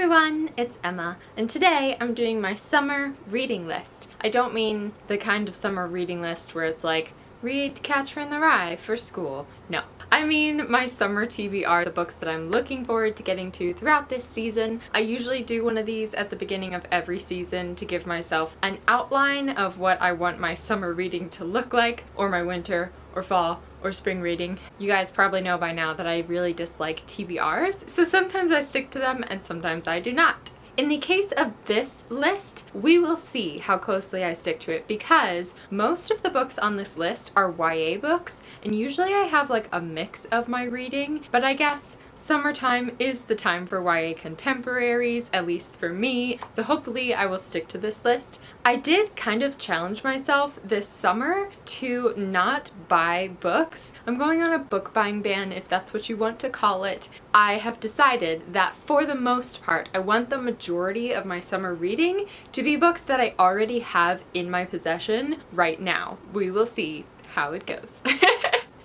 everyone, it's Emma, and today I'm doing my summer reading list. I don't mean the kind of summer reading list where it's like, read Catcher in the Rye for school. No. I mean my summer TBR, the books that I'm looking forward to getting to throughout this season. I usually do one of these at the beginning of every season to give myself an outline of what I want my summer reading to look like, or my winter, or fall, or spring reading. You guys probably know by now that I really dislike TBRs, so sometimes I stick to them and sometimes I do not. In the case of this list, we will see how closely I stick to it because most of the books on this list are YA books, and usually I have like a mix of my reading, but I guess summertime is the time for YA contemporaries, at least for me, so hopefully I will stick to this list. I did kind of challenge myself this summer to not buy books. I'm going on a book buying ban, if that's what you want to call it. I have decided that for the most part, I want the majority of my summer reading to be books that I already have in my possession right now. We will see how it goes.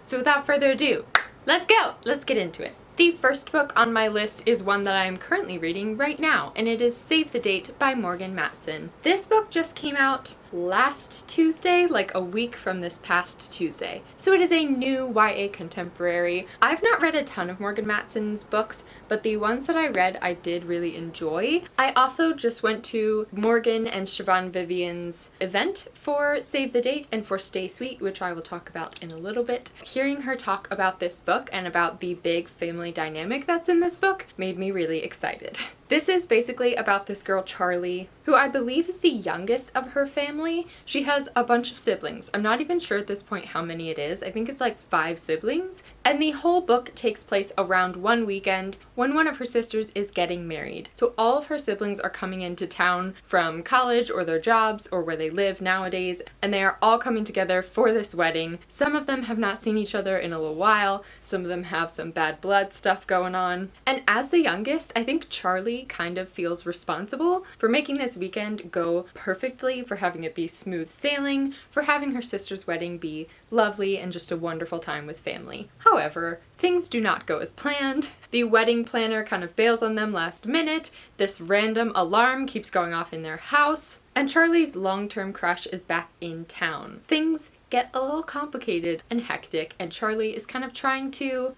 So without further ado, let's go! Let's get into it. The first book on my list is one that I am currently reading right now, and it is Save the Date by Morgan Matson. This book just came out last Tuesday, like a week from this past Tuesday. So it is a new YA contemporary. I've not read a ton of Morgan Matson's books, but the ones that I read I did really enjoy. I also just went to Morgan and Siobhan Vivian's event for Save the Date and for Stay Sweet, which I will talk about in a little bit. Hearing her talk about this book and about the big family dynamic that's in this book made me really excited. This is basically about this girl Charlie, who I believe is the youngest of her family. She has a bunch of siblings. I'm not even sure at this point how many it is. I think it's like 5 siblings. And the whole book takes place around one weekend when one of her sisters is getting married. So all of her siblings are coming into town from college or their jobs or where they live nowadays, and they are all coming together for this wedding. Some of them have not seen each other in a little while. Some of them have some bad blood stuff going on. And as the youngest, I think Charlie kind of feels responsible for making this weekend go perfectly, for having it be smooth sailing, for having her sister's wedding be lovely and just a wonderful time with family. However, things do not go as planned. The wedding planner kind of bails on them last minute, this random alarm keeps going off in their house, and Charlie's long-term crush is back in town. Things get a little complicated and hectic, and Charlie is kind of trying to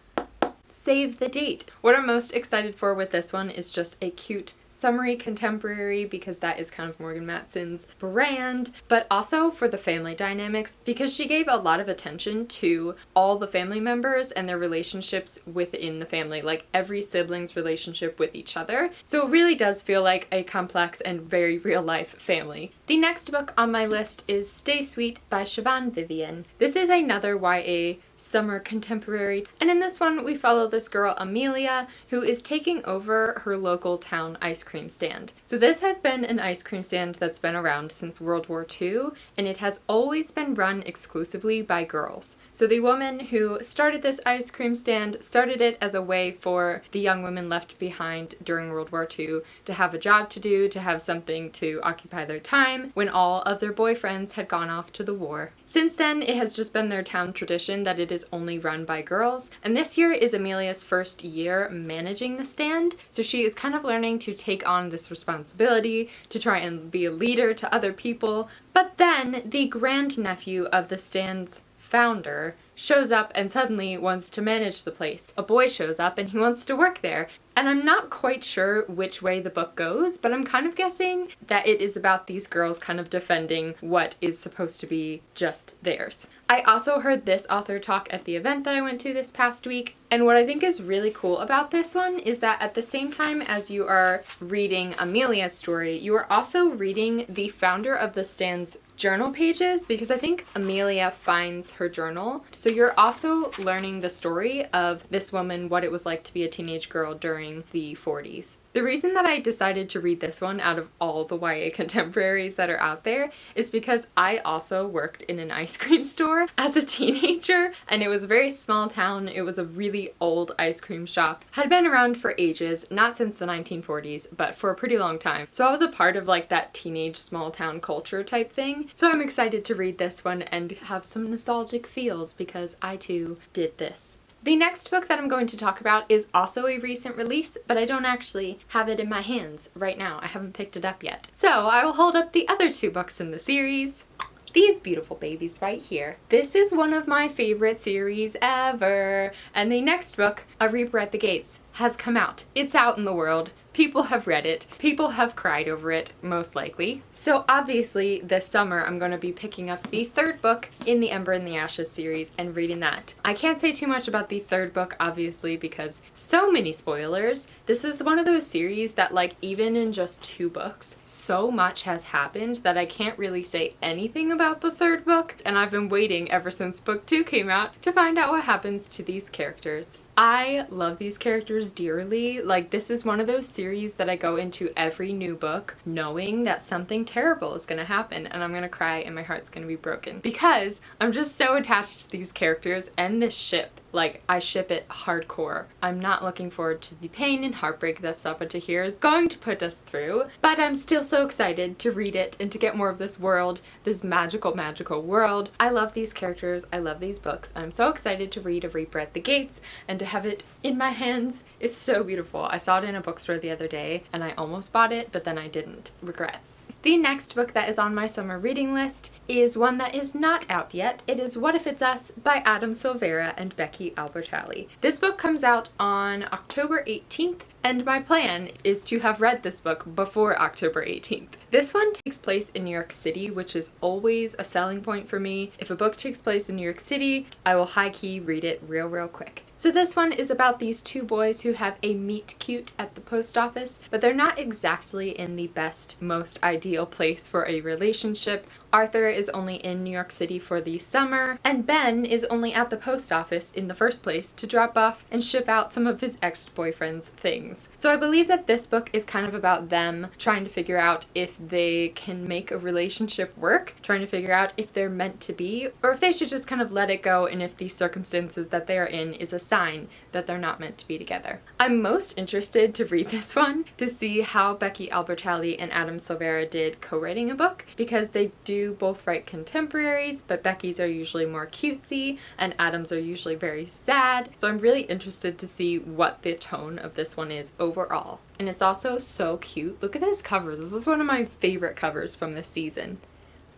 save the date. What I'm most excited for with this one is just a cute summery contemporary, because that is kind of Morgan Matson's brand, but also for the family dynamics, because she gave a lot of attention to all the family members and their relationships within the family, like every sibling's relationship with each other. So it really does feel like a complex and very real life family. The next book on my list is Stay Sweet by Siobhan Vivian. This is another YA summer contemporary, and in this one we follow this girl Amelia, who is taking over her local town ice cream stand. So this has been an ice cream stand that's been around since World War II, and it has always been run exclusively by girls. So the woman who started this ice cream stand started it as a way for the young women left behind during World War II to have a job to do, to have something to occupy their time when all of their boyfriends had gone off to the war. Since then, it has just been their town tradition that it is only run by girls, and this year is Amelia's first year managing the stand, so she is kind of learning to take on this responsibility, to try and be a leader to other people. But then the grandnephew of the stand's founder shows up and suddenly wants to manage the place. A boy shows up and he wants to work there. And I'm not quite sure which way the book goes, but I'm kind of guessing that it is about these girls kind of defending what is supposed to be just theirs. I also heard this author talk at the event that I went to this past week, and what I think is really cool about this one is that at the same time as you are reading Amelia's story, you are also reading the founder of the stand's journal pages, because I think Amelia finds her journal. So you're also learning the story of this woman, what it was like to be a teenage girl during the 40s. The reason that I decided to read this one out of all the YA contemporaries that are out there is because I also worked in an ice cream store as a teenager, and it was a very small town. It was a really old ice cream shop. Had been around for ages, not since the 1940s, but for a pretty long time. So I was a part of like that teenage small town culture type thing. So I'm excited to read this one and have some nostalgic feels because I too did this. The next book that I'm going to talk about is also a recent release, but I don't actually have it in my hands right now. I haven't picked it up yet. So I will hold up the other two books in the series. These beautiful babies right here. This is one of my favorite series ever. And the next book, A Reaper at the Gates, has come out. It's out in the world. People have read it. People have cried over it, most likely. So obviously this summer I'm going to be picking up the third book in the Ember and the Ashes series and reading that. I can't say too much about the third book, obviously, because so many spoilers. This is one of those series that, like, even in just 2 books, so much has happened that I can't really say anything about the third book, and I've been waiting ever since book 2 came out to find out what happens to these characters. I love these characters dearly. Like, this is one of those series that I go into every new book knowing that something terrible is gonna happen and I'm gonna cry and my heart's gonna be broken because I'm just so attached to these characters and this ship. Like, I ship it hardcore. I'm not looking forward to the pain and heartbreak that Sapatahir is going to put us through, but I'm still so excited to read it and to get more of this world, this magical, magical world. I love these characters. I love these books. I'm so excited to read A Reaper at the Gates and to have it in my hands. It's so beautiful. I saw it in a bookstore the other day and I almost bought it, but then I didn't. Regrets. The next book that is on my summer reading list is one that is not out yet. It is What If It's Us by Adam Silvera and Becky Albertalli. This book comes out on October 18th, and my plan is to have read this book before October 18th. This one takes place in New York City, which is always a selling point for me. If a book takes place in New York City, I will high-key read it real quick. So this one is about these 2 boys who have a meet cute at the post office, but they're not exactly in the best, most ideal place for a relationship. Arthur is only in New York City for the summer, and Ben is only at the post office in the first place to drop off and ship out some of his ex-boyfriend's things. So I believe that this book is kind of about them trying to figure out if they can make a relationship work, trying to figure out if they're meant to be, or if they should just kind of let it go and if the circumstances that they are in is a sign that they're not meant to be together. I'm most interested to read this one to see how Becky Albertalli and Adam Silvera did co-writing a book, because they do both write contemporaries, but Becky's are usually more cutesy and Adam's are usually very sad. So I'm really interested to see what the tone of this one is overall. And it's also so cute. Look at this cover. This is one of my favorite covers from this season.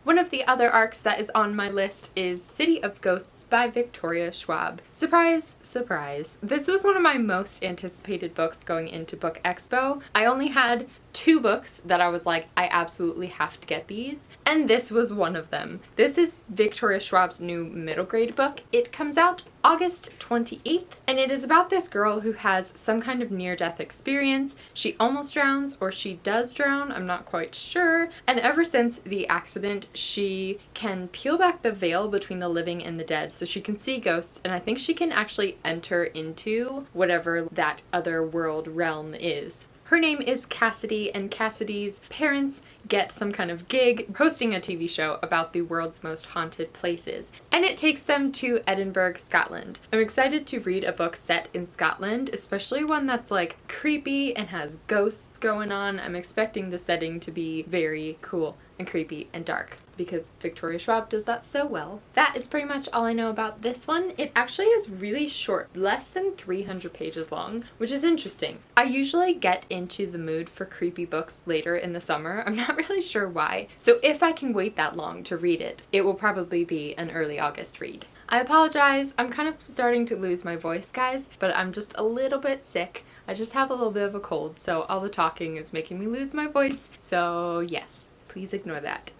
One of the other arcs that is on my list is City of Ghosts by Victoria Schwab. Surprise, surprise. This was one of my most anticipated books going into Book Expo. I only had 2 books that I was like, I absolutely have to get these, and this was one of them. This is Victoria Schwab's new middle grade book. It comes out August 28th, and it is about this girl who has some kind of near-death experience. She almost drowns, or she does drown, I'm not quite sure, and ever since the accident, she can peel back the veil between the living and the dead, so she can see ghosts, and I think she can actually enter into whatever that other world realm is. Her name is Cassidy, and Cassidy's parents get some kind of gig hosting a TV show about the world's most haunted places, and it takes them to Edinburgh, Scotland. I'm excited to read a book set in Scotland, especially one that's like creepy and has ghosts going on. I'm expecting the setting to be very cool and creepy and dark, because Victoria Schwab does that so well. That is pretty much all I know about this one. It actually is really short, less than 300 pages long, which is interesting. I usually get into the mood for creepy books later in the summer. I'm not really sure why. So if I can wait that long to read it, it will probably be an early August read. I apologize, I'm kind of starting to lose my voice, guys, but I'm just a little bit sick. I just have a little bit of a cold, so all the talking is making me lose my voice. So yes, please ignore that.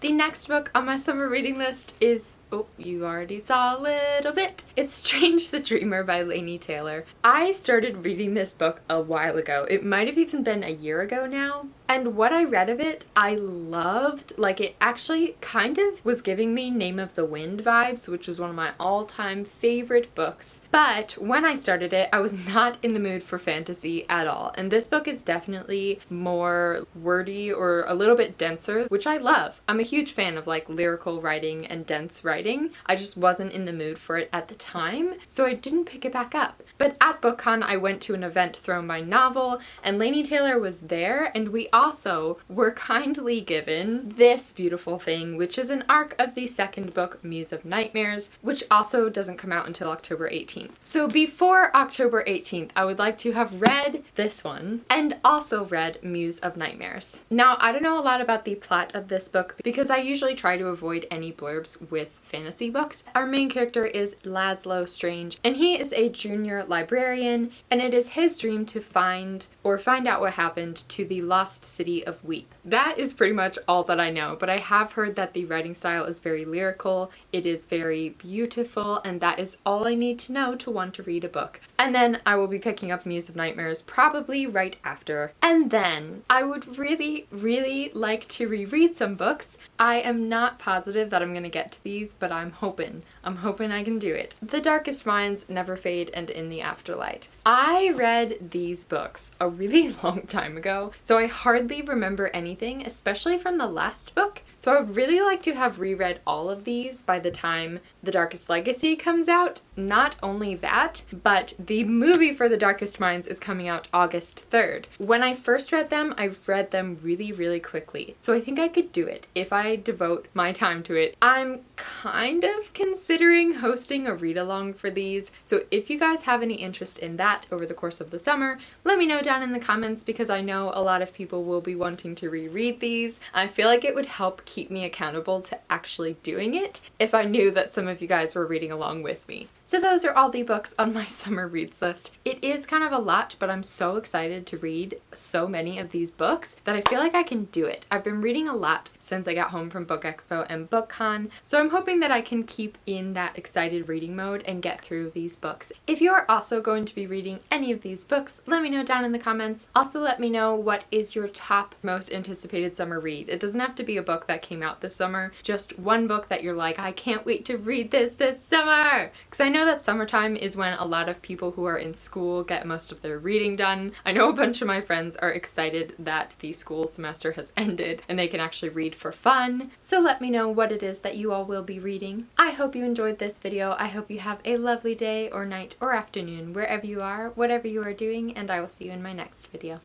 The next book on my summer reading list is, oh, you already saw a little bit. It's Strange the Dreamer by Laini Taylor. I started reading this book a while ago. It might have even been a year ago now. And what I read of it, I loved. Like, it actually kind of was giving me Name of the Wind vibes, which was one of my all-time favorite books. But when I started it, I was not in the mood for fantasy at all. And this book is definitely more wordy or a little bit denser, which I love. I'm a huge fan of like lyrical writing and dense writing. I just wasn't in the mood for it at the time, so I didn't pick it back up. But at BookCon, I went to an event thrown by Novel, and Laini Taylor was there, and we also were kindly given this beautiful thing, which is an ARC of the second book, Muse of Nightmares, which also doesn't come out until October 18th. So before October 18th, I would like to have read this one and also read Muse of Nightmares. Now, I don't know a lot about the plot of this book because I usually try to avoid any blurbs with fantasy books. Our main character is Laszlo Strange, and he is a junior librarian, and it is his dream to find out what happened to the lost city of Weep. That is pretty much all that I know, but I have heard that the writing style is very lyrical, it is very beautiful, and that is all I need to know to want to read a book. And then I will be picking up Muse of Nightmares probably right after. And then I would really, really like to reread some books. I am not positive that I'm gonna get to these, but I'm hoping I can do it. The Darkest Minds, Never Fade, and In the Afterlight. I read these books a really long time ago, so I hardly remember anything, especially from the last book. So I would really like to have reread all of these by the time The Darkest Legacy comes out. Not only that, but the movie for The Darkest Minds is coming out August 3rd. When I first read them, I read them really, really quickly. So I think I could do it if I devote my time to it. I'm kind of considering hosting a read-along for these, so if you guys have any interest in that over the course of the summer, let me know down in the comments because I know a lot of people will be wanting to reread these. I feel like it would help keep me accountable to actually doing it if I knew that some of you guys were reading along with me. So those are all the books on my summer reads list. It is kind of a lot, but I'm so excited to read so many of these books that I feel like I can do it. I've been reading a lot since I got home from Book Expo and BookCon, so I'm hoping that I can keep in that excited reading mode and get through these books. If you are also going to be reading any of these books, let me know down in the comments. Also let me know what is your top most anticipated summer read. It doesn't have to be a book that came out this summer, just one book that you're like, I can't wait to read this summer! Because I know that summertime is when a lot of people who are in school get most of their reading done. I know a bunch of my friends are excited that the school semester has ended and they can actually read for fun. So let me know what it is that you all will be reading. I hope you enjoyed this video. I hope you have a lovely day or night or afternoon wherever you are, whatever you are doing, and I will see you in my next video.